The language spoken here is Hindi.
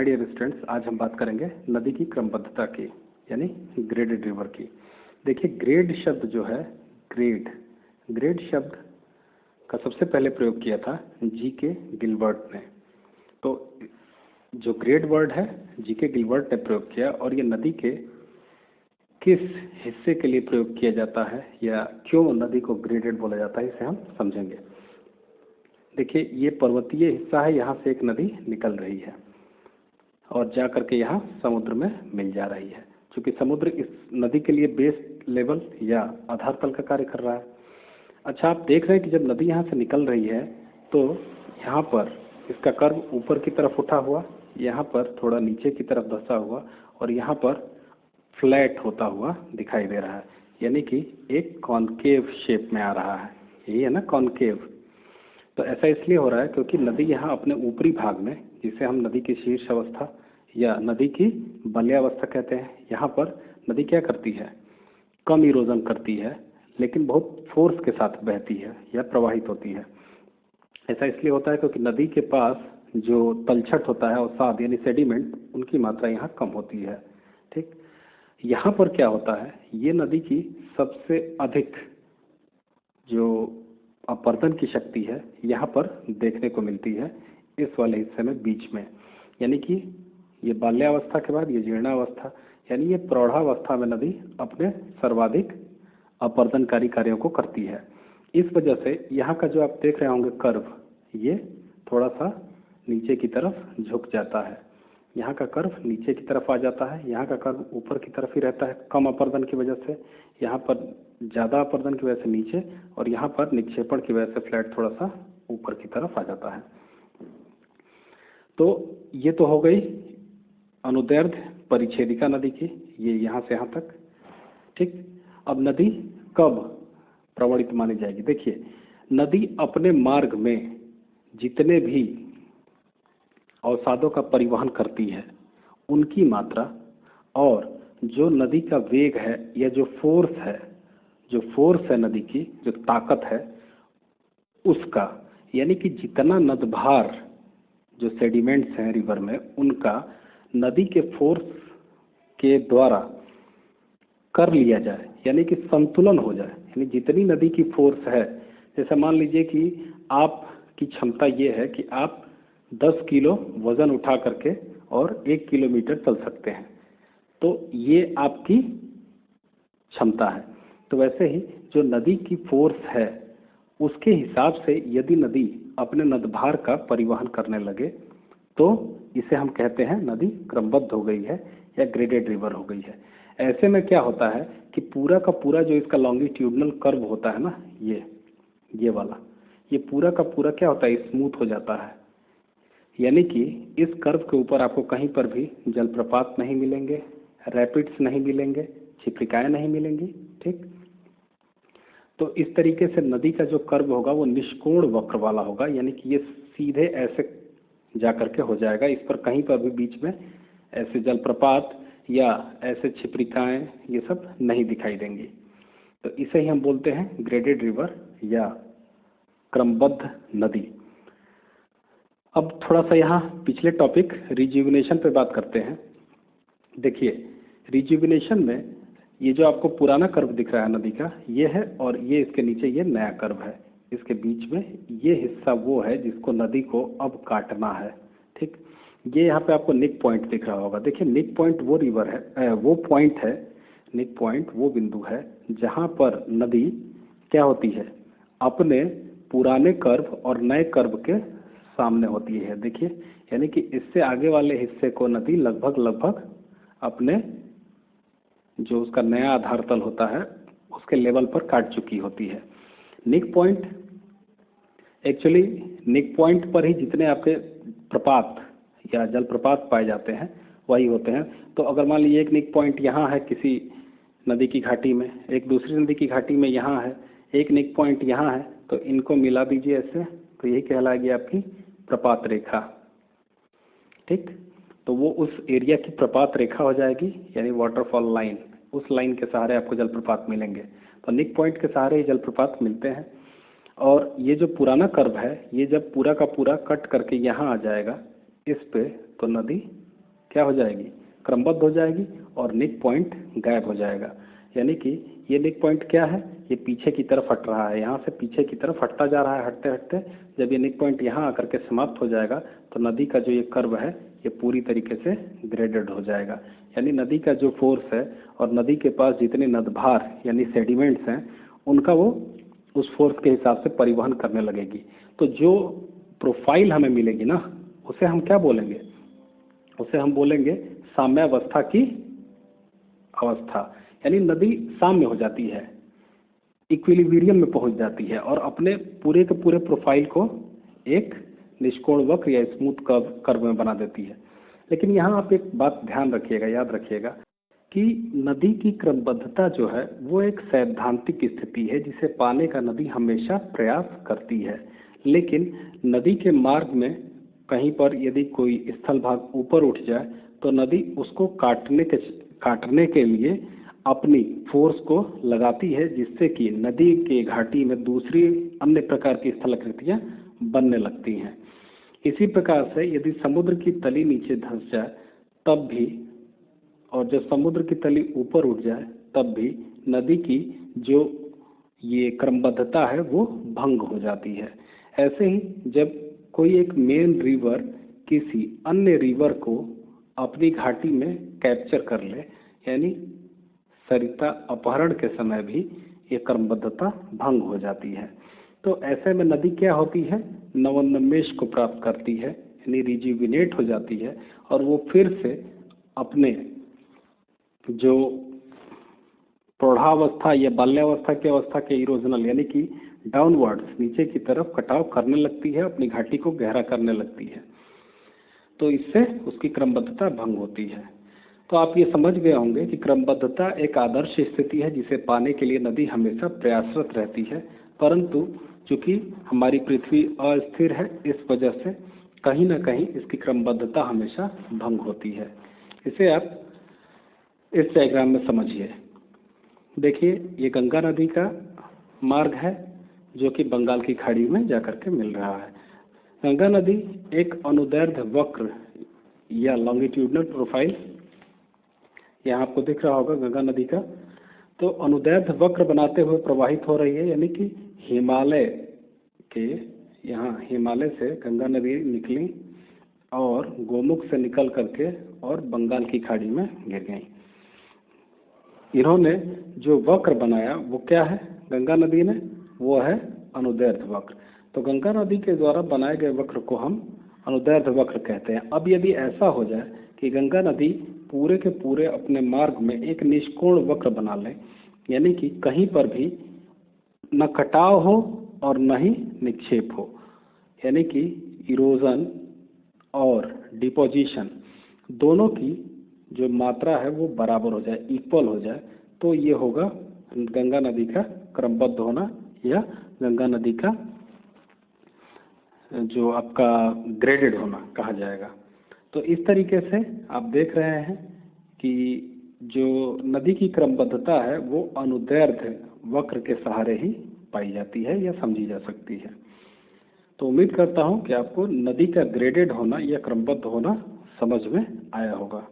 माय डियर स्टूडेंट्स, आज हम बात करेंगे नदी की क्रमबद्धता की, यानी ग्रेडेड रिवर की। देखिए, ग्रेड शब्द जो है, ग्रेड शब्द का सबसे पहले प्रयोग किया था जी.के. गिलबर्ट ने। तो जो ग्रेड वर्ड है जी.के. गिलबर्ट ने प्रयोग किया, और ये नदी के किस हिस्से के लिए प्रयोग किया जाता है या क्यों नदी को ग्रेडेड बोला जाता है, इसे हम समझेंगे। देखिए, ये पर्वतीय हिस्सा है, यहाँ से एक नदी निकल रही है और जा करके यहाँ समुद्र में मिल जा रही है। क्योंकि समुद्र इस नदी के लिए बेस लेवल या आधार तल का कार्य कर रहा है। अच्छा, आप देख रहे हैं कि जब नदी यहाँ से निकल रही है तो यहाँ पर इसका कर्व ऊपर की तरफ उठा हुआ, यहाँ पर थोड़ा नीचे की तरफ धंसा हुआ, और यहाँ पर फ्लैट होता हुआ दिखाई दे रहा है, यानी कि एक कॉनकेव शेप में आ रहा है। यही है ना, कॉनकेव। तो ऐसा इसलिए हो रहा है क्योंकि नदी यहाँ अपने ऊपरी भाग में, जिसे हम नदी की शीर्ष अवस्था या नदी की बल्यावस्था कहते हैं, यहाँ पर नदी क्या करती है, कम इरोजन करती है, लेकिन बहुत फोर्स के साथ बहती है या प्रवाहित होती है। ऐसा इसलिए होता है क्योंकि नदी के पास जो तलछट होता है, अवसाद यानी सेडिमेंट, उनकी मात्रा यहाँ कम होती है। ठीक, यहाँ पर क्या होता है, ये नदी की सबसे अधिक जो अपरदन की शक्ति है यहाँ पर देखने को मिलती है, इस वाले हिस्से में बीच में। यानी कि ये बाल्यावस्था के बाद ये जीर्णावस्था, यानी ये प्रौढ़ावस्था में नदी अपने सर्वाधिक अपरदनकारी कार्यों को करती है। इस वजह से यहाँ का जो आप देख रहे होंगे कर्व, ये थोड़ा सा नीचे की तरफ झुक जाता है। यहाँ का कर्व नीचे की तरफ आ जाता है, यहाँ का कर्व ऊपर की तरफ ही रहता है कम अपरदन की वजह से। यहाँ पर ज़्यादा अपरदन की वजह से नीचे, और यहाँ पर निक्षेपण की वजह से फ्लैट थोड़ा सा ऊपर की तरफ आ जाता है। तो ये तो हो गई अनुदैर्ध्य परिच्छेदिका नदी की, ये यहाँ से यहाँ तक। ठीक, अब नदी कब प्रवणित मानी जाएगी? देखिए, नदी अपने मार्ग में जितने भी अवसादों का परिवहन करती है, उनकी मात्रा और जो नदी का वेग है या जो फोर्स है नदी की, जो ताकत है उसका, यानी कि जितना नदभार जो सेडिमेंट्स हैं रिवर में, उनका नदी के फोर्स के द्वारा कर लिया जाए, यानी कि संतुलन हो जाए। यानी जितनी नदी की फोर्स है, जैसे मान लीजिए कि आपकी क्षमता ये है कि आप 10 किलो वजन उठा करके और 1 किलोमीटर चल सकते हैं, तो ये आपकी क्षमता है। तो वैसे ही जो नदी की फोर्स है, उसके हिसाब से यदि नदी अपने नदभार का परिवहन करने लगे तो इसे हम कहते हैं नदी क्रमबद्ध हो गई है या ग्रेडेड रिवर हो गई है। ऐसे में क्या होता है कि पूरा का पूरा जो इसका लॉन्गिट्यूडनल कर्व होता है ना, ये वाला, ये पूरा का पूरा क्या होता है, स्मूथ हो जाता है। यानी कि इस कर्व के ऊपर आपको कहीं पर भी जलप्रपात नहीं मिलेंगे, रैपिड्स नहीं मिलेंगे, क्षिप्रिकाएं नहीं मिलेंगी। ठीक, तो इस तरीके से नदी का जो कर्व होगा वो निष्कोण वक्र वाला होगा, यानी कि ये सीधे ऐसे जा करके हो जाएगा। इस पर कहीं पर भी बीच में ऐसे जलप्रपात या ऐसे क्षिप्रिकाएं ये सब नहीं दिखाई देंगी। तो इसे ही हम बोलते हैं ग्रेडेड रिवर या क्रमबद्ध नदी। अब थोड़ा सा यहाँ पिछले टॉपिक रिज्यूविनेशन पे बात करते हैं। देखिए, रिज्यूविनेशन में ये जो आपको पुराना कर्व दिख रहा है नदी का, ये है, और ये इसके नीचे ये नया कर्व है। इसके बीच में ये हिस्सा वो है जिसको नदी को अब काटना है। ठीक, ये यहाँ पे आपको निक पॉइंट दिख रहा होगा। देखिए, निक पॉइंट वो रिवर है, वो पॉइंट है, निक पॉइंट वो बिंदु है जहाँ पर नदी क्या होती है, अपने पुराने कर्व और नए कर्व के सामने होती है। देखिए, यानी कि इससे आगे वाले हिस्से को नदी लगभग अपने जो उसका नया आधार तल होता है उसके लेवल पर काट चुकी होती है। निक पॉइंट, एक्चुअली निक पॉइंट पर ही जितने आपके प्रपात या जलप्रपात पाए जाते हैं वही होते हैं। तो अगर मान लीजिए एक निक पॉइंट यहाँ है किसी नदी की घाटी में, एक दूसरी नदी की घाटी में यहाँ है, एक निक पॉइंट यहाँ है, तो इनको मिला दीजिए ऐसे, तो यही कहलाएगी आपकी प्रपात रेखा। ठीक, तो वो उस एरिया की प्रपात रेखा हो जाएगी, यानी वाटरफॉल लाइन। उस लाइन के सहारे आपको जलप्रपात मिलेंगे। तो निक पॉइंट के सहारे ही जलप्रपात मिलते हैं। और ये जो पुराना कर्व है, ये जब पूरा का पूरा कट करके यहाँ आ जाएगा इस पे, तो नदी क्या हो जाएगी, क्रमबद्ध हो जाएगी और निक पॉइंट गायब हो जाएगा। यानी कि ये निक पॉइंट क्या है, ये पीछे की तरफ हट रहा है, यहाँ से पीछे की तरफ हटता जा रहा है, हटते हटते जब ये निक पॉइंट यहाँ आकर के समाप्त हो जाएगा तो नदी का जो ये कर्व है ये पूरी तरीके से ग्रेडेड हो जाएगा। यानी नदी का जो फोर्स है और नदी के पास जितने नदभार यानी सेडिमेंट्स हैं उनका वो उस फोर्स के हिसाब से परिवहन करने लगेगी। तो जो प्रोफाइल हमें मिलेगी ना उसे हम क्या बोलेंगे, उसे हम बोलेंगे साम्यावस्था की अवस्था। यानी नदी साम्य हो जाती है, इक्विलिब्रियम में पहुंच जाती है और अपने पूरे के पूरे प्रोफाइल को एक निष्कोण वक्र या स्मूथ कर्व में बना देती है। लेकिन यहाँ आप एक बात ध्यान रखिएगा, याद रखिएगा कि नदी की क्रमबद्धता जो है वो एक सैद्धांतिक स्थिति है जिसे पाने का नदी हमेशा प्रयास करती है। लेकिन नदी के मार्ग में कहीं पर यदि कोई स्थल भाग ऊपर उठ जाए तो नदी उसको काटने के लिए अपनी फोर्स को लगाती है, जिससे कि नदी के घाटी में दूसरी अन्य प्रकार की स्थलाकृतियां बनने लगती हैं। इसी प्रकार से यदि समुद्र की तली नीचे धंस जाए तब भी, और जब समुद्र की तली ऊपर उठ जाए तब भी नदी की जो ये क्रमबद्धता है वो भंग हो जाती है। ऐसे ही जब कोई एक मेन रिवर किसी अन्य रिवर को अपनी घाटी में कैप्चर कर ले, यानी सरिता अपहरण के समय भी ये क्रमबद्धता भंग हो जाती है। तो ऐसे में नदी क्या होती है, नवोन्मेष को प्राप्त करती है, यानी रिजुविनेट हो जाती है और वो फिर से अपने जो प्रौढ़ावस्था या बाल्यावस्था की अवस्था के इरोजनल यानी कि डाउनवर्ड्स नीचे की तरफ कटाव करने लगती है, अपनी घाटी को गहरा करने लगती है। तो इससे उसकी क्रमबद्धता भंग होती है। तो आप ये समझ गए होंगे कि क्रमबद्धता एक आदर्श स्थिति है जिसे पाने के लिए नदी हमेशा प्रयासरत रहती है, परंतु चूंकि हमारी पृथ्वी अस्थिर है इस वजह से कहीं ना कहीं इसकी क्रमबद्धता हमेशा भंग होती है। इसे आप इस डायग्राम में समझिए। देखिए ये गंगा नदी का मार्ग है जो कि बंगाल की खाड़ी में जाकर के मिल रहा है। गंगा नदी एक अनुदैर्ध्य वक्र या लॉन्गिट्यूडनल प्रोफाइल यहाँ आपको दिख रहा होगा गंगा नदी का, तो अनुदैर्ध्य वक्र बनाते हुए प्रवाहित हो रही है। यानी कि हिमालय के यहाँ हिमालय से गंगा नदी निकली और गोमुख से निकल करके और बंगाल की खाड़ी में गिर गई। इन्होंने जो वक्र बनाया वो क्या है गंगा नदी ने, वो है अनुदैर्ध्य वक्र। तो गंगा नदी के द्वारा बनाए गए वक्र को हम अनुदैर्ध्य वक्र कहते हैं। अब यदि ऐसा हो जाए कि गंगा नदी पूरे के पूरे अपने मार्ग में एक निष्कोण वक्र बना ले, यानी कि कहीं पर भी न कटाव हो और न ही निक्षेप हो, यानी कि इरोजन और डिपोजिशन दोनों की जो मात्रा है वो बराबर हो जाए, इक्वल हो जाए, तो ये होगा गंगा नदी का क्रमबद्ध होना या गंगा नदी का जो आपका ग्रेडेड होना कहा जाएगा। तो इस तरीके से आप देख रहे हैं कि जो नदी की क्रमबद्धता है वो अनुदैर्ध्य वक्र के सहारे ही पाई जाती है या समझी जा सकती है। तो उम्मीद करता हूँ कि आपको नदी का ग्रेडेड होना या क्रमबद्ध होना समझ में आया होगा।